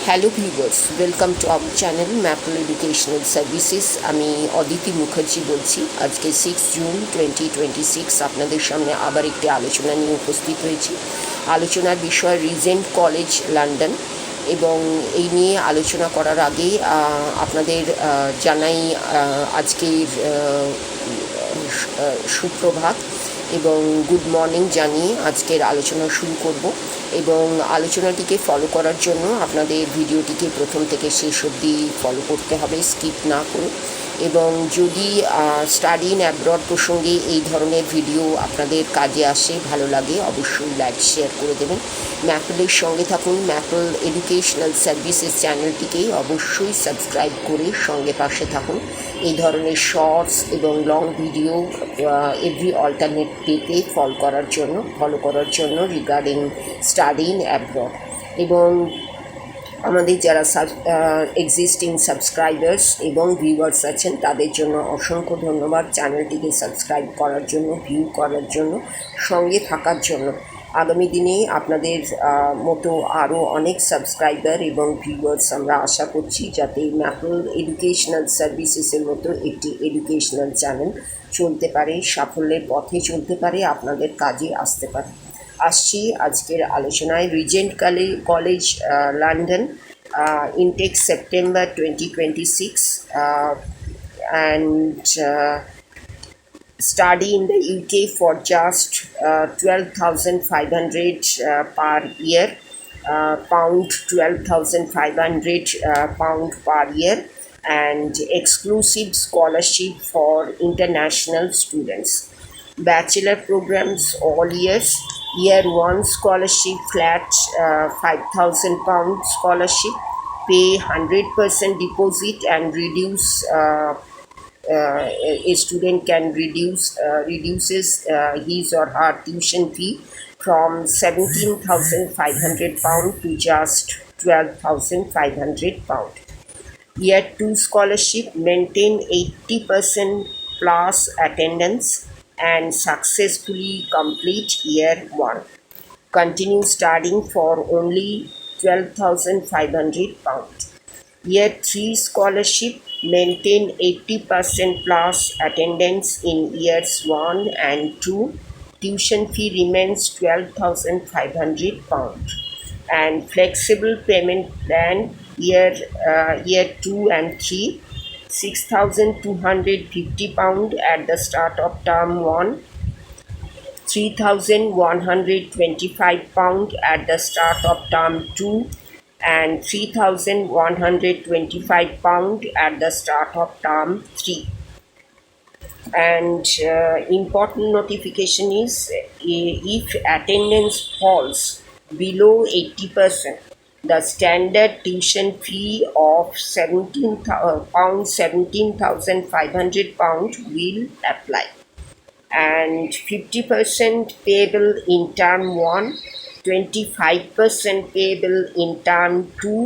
Hello viewers, welcome to our channel maple educational services. আমি অদিতি মুখার্জি বলছি। আজকে 6 জুন 2026 আপনাদের সামনে আবার একটি আলোচনা নিয়ে উপস্থিত হয়েছি। আলোচনার বিষয় রিজেন্ট কলেজ লন্ডন, এবং এই নিয়ে আলোচনা করার আগে আপনাদের জানাই আজকের সুপ্রভাত এবং গুড মর্নিং জানিয়ে আজকের আলোচনা শুরু করব। এবং আলোচনাটিকে ফলো করার জন্য আপনাদের ভিডিওটিকে প্রথম থেকে শেষ অবধি ফলো করতে হবে, স্কিপ না করে। এবং যদি স্টাডি ইন অ্যাব্রড প্রসঙ্গে এই ধরনের ভিডিও আপনাদের কাজে আসে, ভালো লাগে, অবশ্যই লাইক শেয়ার করে দেবেন। ম্যাপলের সঙ্গে থাকুন। ম্যাপল এডুকেশনাল সার্ভিসেস চ্যানেলটিকে অবশ্যই সাবস্ক্রাইব করে সঙ্গে পাশে থাকুন। এই ধরনের শর্টস এবং লং ভিডিও এভরি অল্টারনেট ডেতে ফলো করার জন্য রিগার্ডিং স্টাডি ইন অ্যাব্রড। এবং আমাদের যারা এক্সিস্টিং সাবস্ক্রাইবার্স এবং ভিউয়ার্স আছেন তাদের জন্য অসংখ্য ধন্যবাদ। চ্যানেলটিকে সাবস্ক্রাইব করার জন্য, ভিউ করার জন্য, সঙ্গে থাকার জন্য। আগামী দিনে আপনাদের মতো আরও অনেক সাবস্ক্রাইবার এবং ভিউয়ার্স আমরা আশা করছি, যাতে ম্যাপল এডুকেশনাল সার্ভিসেসের মতো একটি এডুকেশনাল চ্যানেল চলতে পারে, সাফল্যের পথে চলতে পারে, আপনাদের কাজে আসতে পারে। আসছি আজকের আলোচনায়। Regent College London, intake September 2026, and study in the UK for just 12,500 per year, pound 12,500 pound per year, and exclusive scholarship for international students. Bachelor programs all years. Year 1 scholarship flat, 5,000 pound scholarship. Pay 100% deposit and reduce. A student can reduces his or her tuition fee from 17,500 pound to just 12,500 pound. Year 2 scholarship, maintain 80% plus attendance and successfully complete year 1. Continue studying for only 12,500 pound. Year 3 scholarship, maintain 80% plus attendance in years 1 and 2. Tuition fee remains 12,500 pound. And flexible payment plan, year 2 and 3, 6,250 pound at the start of term 1, 3,125 pound at the start of term 2, and 3,125 pound at the start of term 3. And important notification is, if attendance falls below 80%, the standard tuition fee of 17,500 pound will apply, and 50% payable in term 1, 25% payable in term 2,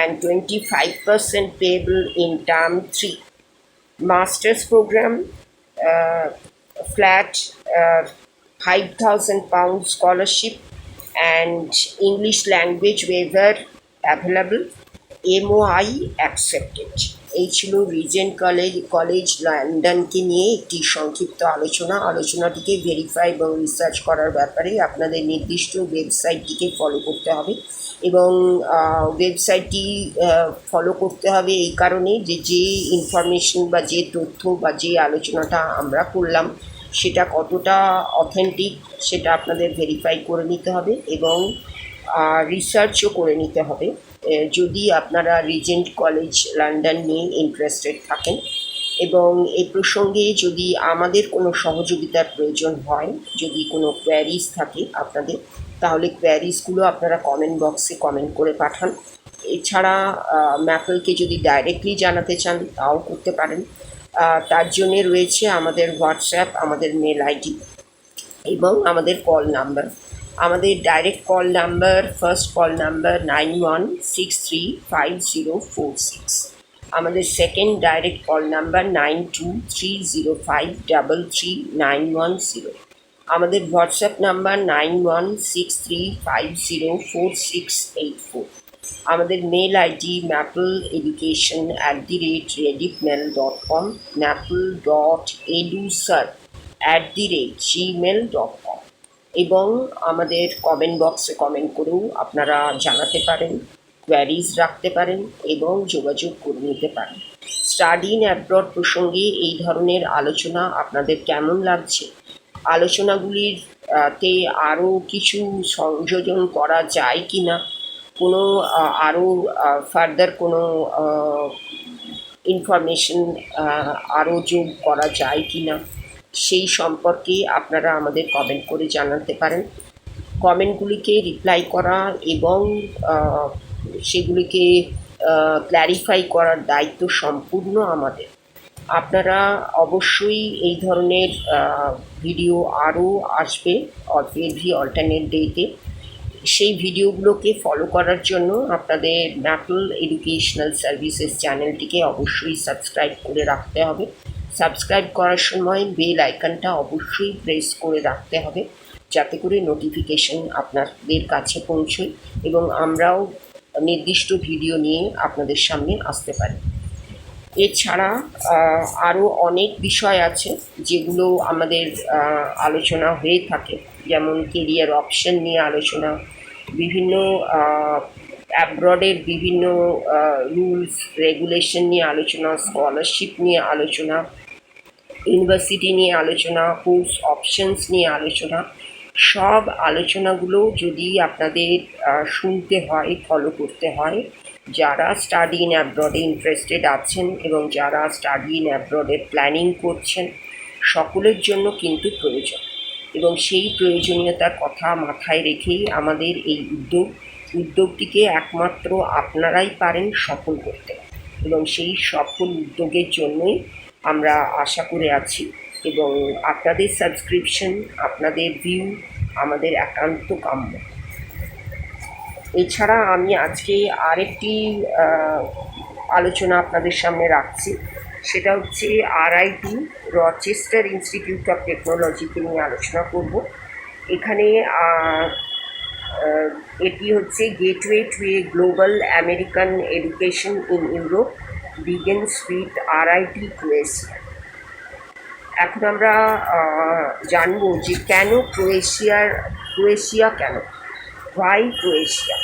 and 25% payable in term 3. Master's program, flat 5,000 pound scholarship and English language waiver available. MOI accepted. এই ছিল Regent college লন্ডনকে নিয়ে একটি সংক্ষিপ্ত আলোচনাটিকে verify এবং research করার ব্যাপারে আপনাদের নির্দিষ্ট ওয়েবসাইটটিকে ফলো করতে হবে। এবং ওয়েবসাইটটি ফলো করতে হবে এই কারণে যে ইনফরমেশন বা যে তথ্য বা যে আলোচনাটা আমরা করলাম সেটা কতটা অথেন্টিক সেটা আপনাদের ভেরিফাই করে নিতে হবে এবং রিসার্চও করে নিতে হবে, যদি আপনারা রিজেন্ট কলেজ লন্ডন নিয়ে ইন্টারেস্টেড থাকেন। এবং এই প্রসঙ্গে যদি আমাদের কোনো সহযোগিতার প্রয়োজন হয়, যদি কোনো কোয়ারিজ থাকে আপনাদের, তাহলে কোয়ারিজগুলো আপনারা কমেন্ট বক্সে কমেন্ট করে পাঠান। এছাড়া ম্যাপলকে যদি ডাইরেক্টলি জানাতে চান তাও করতে পারেন। তার জন্যে রয়েছে আমাদের হোয়াটসঅ্যাপ, আমাদের মেল আইডি এবং আমাদের কল নাম্বার। আমাদের direct call number, first call number 91635046। আমাদের সেকেন্ড ডাইরেক্ট কল নাম্বার 9230533910। আমাদের হোয়াটসঅ্যাপ নাম্বার 9163504684। আমাদের মেল আইডি maple@rediffmail.com, maple.edusir@gmail.com। এবং আমাদের কমেন্ট বক্সে কমেন্ট করেও আপনারা জানাতে পারেন, কোয়ারিজ রাখতে পারেন এবং যোগাযোগ করে নিতে পারেন। স্টাডি ইন অ্যাব্রড প্রসঙ্গে এই ধরনের আলোচনা আপনাদের কেমন লাগছে? আলোচনাগুলির তে আরও কিছু সংযোজন করা যায় কি না, কোনো আরও ফার্দার কোনো ইনফরমেশন আরও যোগ করা যায় কি না, সেই সম্পর্কে আপনারা আমাদের কমেন্ট করে জানাতে পারেন। কমেন্টগুলিকে রিপ্লাই করা এবং সেগুলিকে ক্ল্যারিফাই করার দায়িত্ব সম্পূর্ণ আমাদের। আপনারা অবশ্যই এই ধরনের ভিডিও আরও আসবে এভরি অল্টারনেট ডেতে। সেই ভিডিওগুলোকে ফলো করার জন্য আপনাদের ম্যাপল এডুকেশনাল সার্ভিসেস চ্যানেলটিকে অবশ্যই সাবস্ক্রাইব করে রাখতে হবে। সাবস্ক্রাইব করার সময় বেল আইকনটা অবশ্যই প্রেস করে রাখতে হবে, যাতে করে নোটিফিকেশন আপনাদের কাছে পৌঁছয় এবং আমরাও নির্দিষ্ট ভিডিও নিয়ে আপনাদের সামনে আসতে পারি। এছাড়া আরও অনেক বিষয় আছে যেগুলো আমাদের আলোচনা হয়ে থাকে, যেমন কেরিয়ার অপশন নিয়ে আলোচনা, বিভিন্ন অ্যাব্রডের বিভিন্ন রুলস রেগুলেশন নিয়ে আলোচনা, স্কলারশিপ নিয়ে আলোচনা, ইউনিভার্সিটি নিয়ে আলোচনা, কোর্স অপশনস নিয়ে আলোচনা। সব আলোচনাগুলো যদি আপনাদের শুনতে হয়, ফলো করতে হয়, যারা স্টাডি ইন অ্যাব্রডে ইন্টারেস্টেড আছেন এবং যারা স্টাডি ইন অ্যাব্রডের প্ল্যানিং করছেন, সকলের জন্য কিন্তু প্রয়োজন। এবং সেই প্রয়োজনীয়তার কথা মাথায় রেখেই আমাদের এই উদ্যোগটিকে একমাত্র আপনারাই পারেন সফল করতে। এবং সেই সফল উদ্যোগের জন্যই আমরা আশা করে আছি এবং আপনাদের সাবস্ক্রিপশন, আপনাদের ভিউ আমাদের একান্ত কাম্য। এছাড়া আমি আজকে আরেকটি আলোচনা আপনাদের সামনে রাখছি, সেটা হচ্ছে RIT রচেস্টার ইনস্টিটিউট অফ টেকনোলজিকে নিয়ে আলোচনা করব। এখানে এটি হচ্ছে gateway to A global American education in Europe begins with RIT Croatia. এখন আমরা জানবো যে কেন ক্রোয়েশিয়া কেন, why Croatia?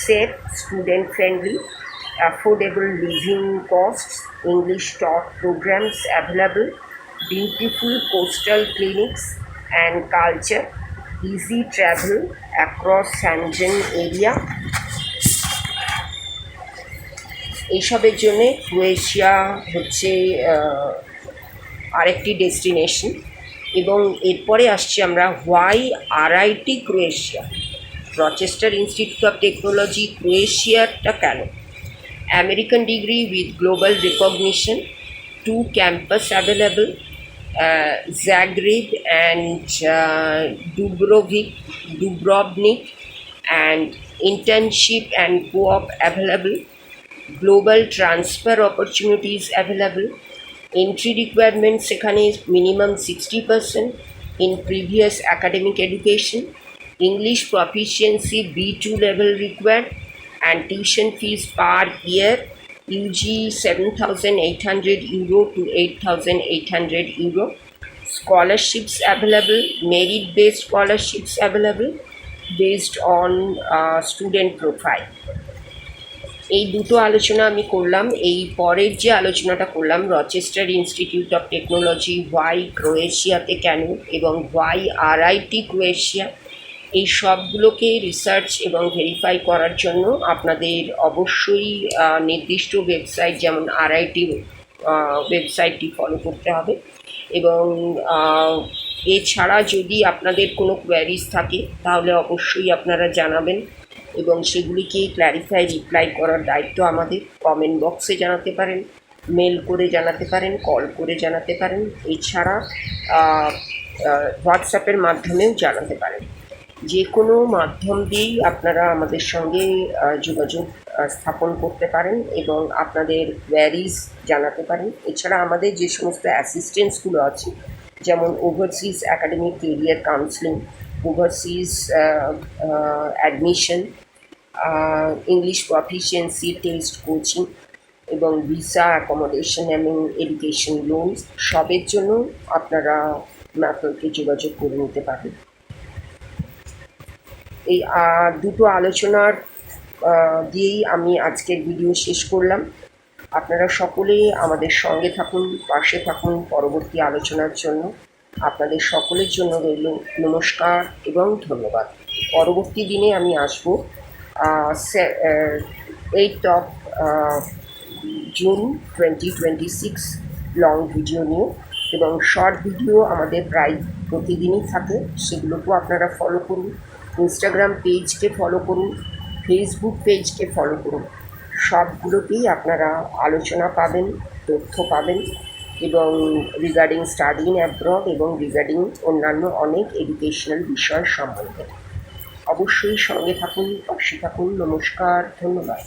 Safe, student-friendly, affordable living costs, English taught programs available, beautiful coastal clinics and culture, easy travel across Schengen area. এইসবের জন্যে Croatia হচ্ছে আরেকটি ডেস্টিনেশন। এবং এরপরে আসছি আমরা why RIT Croatia, Rochester Institute of Technology ক্রোয়েশিয়াটা কেন। American degree with global recognition, 2 campus available, Zagreb and Dubrovnik, and internship and co-op available, global transfer opportunities available, entry requirements এখানে minimum 60% in previous academic education, English proficiency B2 level required, and tuition fees per year UG 7,800 euro to 8,800 euro. Scholarships available, merit based scholarships available based on student profile. এই দুটো আলোচনা আমি করলাম। এই পরের যে আলোচনাটা করলাম Rochester Institute of Technology why ক্রোয়েশিয়াতে কেন এবং হোয়াই RIT ক্রোয়েশিয়া, এই সবগুলোকে রিসার্চ এবং ভেরিফাই করার জন্য আপনাদের অবশ্যই নির্দিষ্ট ওয়েবসাইট যেমন RIT ওয়েবসাইটটি ফলো করতে হবে। এবং এছাড়া যদি আপনাদের কোনো কোয়ারিজ থাকে তাহলে অবশ্যই আপনারা জানাবেন এবং সেগুলিকে ক্ল্যারিফাই রিপ্লাই করার দায়িত্ব আমাদের। কমেন্ট বক্সে জানাতে পারেন, মেল করে জানাতে পারেন, কল করে জানাতে পারেন, এছাড়া হোয়াটসঅ্যাপের মাধ্যমেও জানাতে পারেন। যে কোনো মাধ্যম দিয়েই আপনারা আমাদের সঙ্গে যোগাযোগ স্থাপন করতে পারেন এবং আপনাদের কোয়ারিজ জানাতে পারেন। এছাড়া আমাদের যে সমস্ত অ্যাসিস্ট্যান্সগুলো আছে, যেমন overseas academic career counselling, overseas admission, English proficiency test coaching এবং ভিসা অ্যাকোমোডেশন এবং এডুকেশন লোন সবের জন্য আপনারা ম্যাপলকে যোগাযোগ করে নিতে পারেন। এই দুটো আলোচনার দিয়েই আমি আজকের ভিডিও শেষ করলাম। আপনারা সকলে আমাদের সঙ্গে থাকুন, পাশে থাকুন পরবর্তী আলোচনার জন্য। আপনাদের সকলের জন্য রইল নমস্কার এবং ধন্যবাদ। পরবর্তী দিনে আমি আসব 8 অফ জুন 2026 লং ভিডিও নিয়ে, এবং শর্ট ভিডিও আমাদের প্রায় প্রতিদিনই থাকে, সেগুলোকেও আপনারা ফলো করুন। ইনস্টাগ্রাম পেজকে ফলো করুন, ফেসবুক পেজকে ফলো করুন। সবগুলোতেই আপনারা আলোচনা পাবেন, তথ্য পাবেন, এবং রিগার্ডিং স্টাডি ইন অ্যাব্রড এবং রিগার্ডিং অন্যান্য অনেক এডুকেশনাল বিষয় সম্বন্ধে। অবশ্যই সঙ্গে থাকুন, পাশে থাকুন। নমস্কার, ধন্যবাদ।